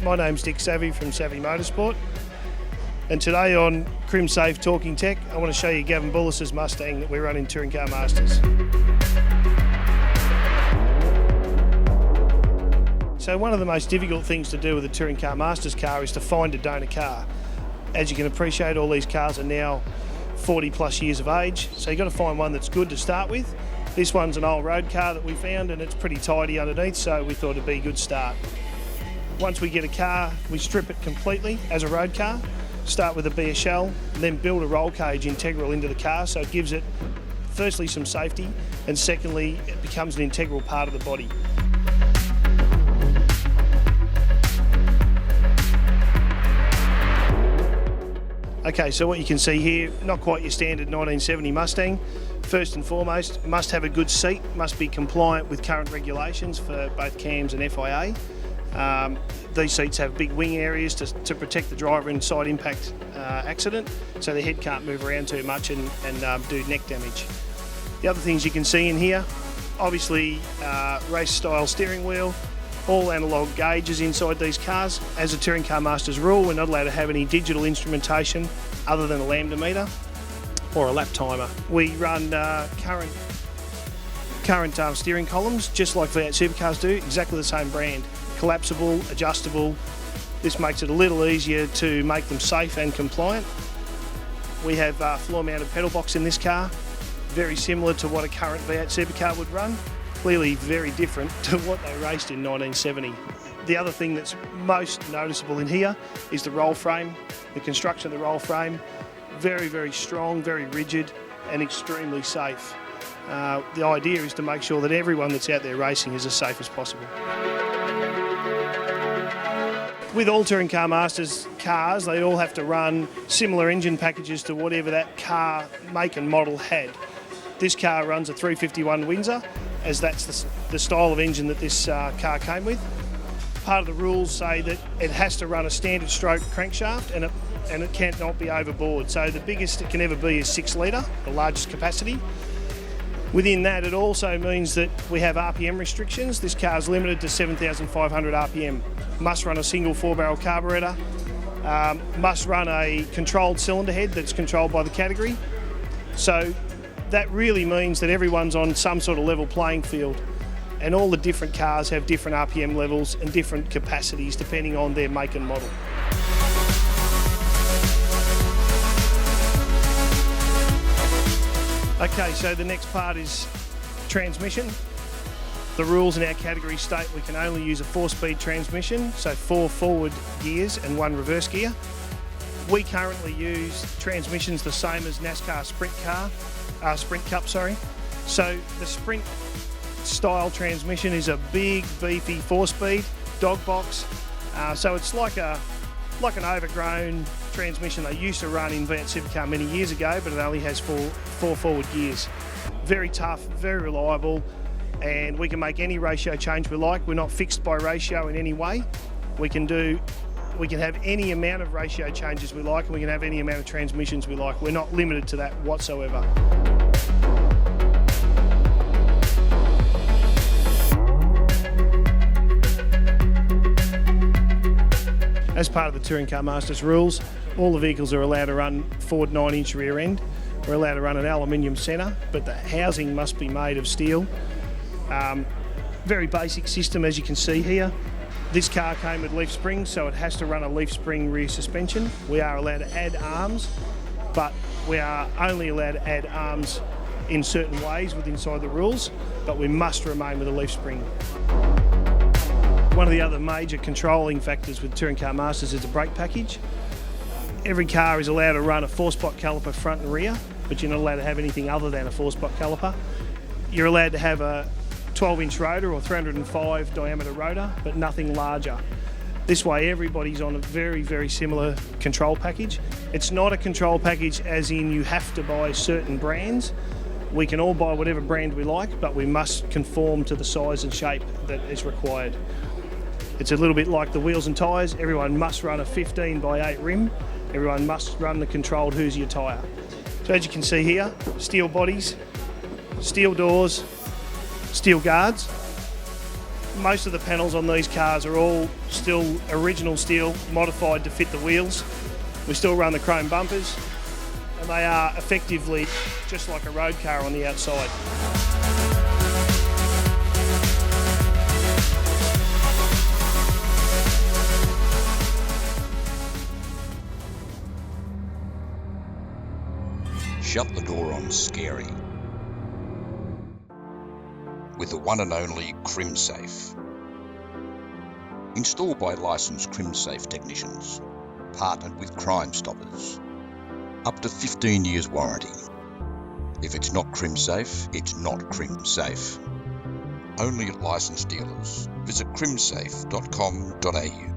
My name's Savy from Savy Motorsport, and today on Crimsafe Talking Tech I want to show you Gavin Bullas' Mustang that we run in Touring Car Masters. So one of the most difficult things to do with a Touring Car Masters car is to find a donor car. As you can appreciate, all these cars are now 40 plus years of age, so you've got to find one that's good to start with. This one's an old road car that we found and it's pretty tidy underneath, so we thought it'd be a good start. Once we get a car, we strip it completely as a road car, start with a bare shell, then build a roll cage integral into the car, so it gives it firstly some safety, and secondly it becomes an integral part of the body. Okay, so what you can see here, not quite your standard 1970 Mustang. First and foremost, must have a good seat, must be compliant with current regulations for both CAMS and FIA. These seats have big wing areas to protect the driver in side impact accident, so the head can't move around too much and do neck damage. The other things you can see in here, obviously race style steering wheel, all analogue gauges inside these cars. As a Touring Car Masters rule, we're not allowed to have any digital instrumentation other than a lambda meter or a lap timer. We run current steering columns, just like V8 supercars do, exactly the same brand. Collapsible, adjustable. This makes it a little easier to make them safe and compliant. We have floor mounted pedal box in this car, very similar to what a current V8 supercar would run. Clearly very different to what they raced in 1970. The other thing that's most noticeable in here is the roll frame. The construction of the roll frame, very, very strong, very rigid and extremely safe. The idea is to make sure that everyone that's out there racing is as safe as possible. With all Touring Car Masters cars, they all have to run similar engine packages to whatever that car make and model had. This car runs a 351 Windsor, as that's the style of engine that this car came with. Part of the rules say that it has to run a standard stroke crankshaft and it cannot be overboard. So the biggest it can ever be is 6 litre, the largest capacity. Within that, it also means that we have RPM restrictions. This car is limited to 7,500 RPM. Must run a single 4-barrel carburettor. Must run a controlled cylinder head that's controlled by the category. So that really means that everyone's on some sort of level playing field, and all the different cars have different RPM levels and different capacities depending on their make and model. Okay, so the next part is transmission. The rules in our category state we can only use a 4-speed transmission, so 4 forward gears and 1 reverse gear. We currently use transmissions the same as NASCAR Sprint Cup. So the Sprint style transmission is a big, beefy 4-speed dog box. So it's like an overgrown transmission they used to run in V8 supercar many years ago, but it only has 4 forward gears. Very tough, very reliable, and we can make any ratio change we like. We're not fixed by ratio in any way. We can have any amount of ratio changes we like, and we can have any amount of transmissions we like. We're not limited to that whatsoever. As part of the Touring Car Masters rules, all the vehicles are allowed to run Ford 9-inch rear end. We're allowed to run an aluminium centre, but the housing must be made of steel. Very basic system, as you can see here. This car came with leaf springs, so it has to run a leaf spring rear suspension. We are allowed to add arms, but we are only allowed to add arms in certain ways inside the rules, but we must remain with a leaf spring. One of the other major controlling factors with Touring Car Masters is the brake package. Every car is allowed to run a 4-spot caliper front and rear, but you're not allowed to have anything other than a 4-spot caliper. You're allowed to have a 12-inch rotor or 305 diameter rotor, but nothing larger. This way everybody's on a very, very similar control package. It's not a control package as in you have to buy certain brands. We can all buy whatever brand we like, but we must conform to the size and shape that is required. It's a little bit like the wheels and tyres. Everyone must run a 15/8 rim. Everyone must run the controlled Hoosier tyre. So as you can see here, steel bodies, steel doors, steel guards. Most of the panels on these cars are all still original steel, modified to fit the wheels. We still run the chrome bumpers, and they are effectively just like a road car on the outside. Shut the door on scary with the one and only Crimsafe. Installed by licensed Crimsafe technicians, partnered with Crime Stoppers. Up to 15 years warranty. If it's not Crimsafe, it's not Crimsafe. Only at licensed dealers. Visit crimsafe.com.au.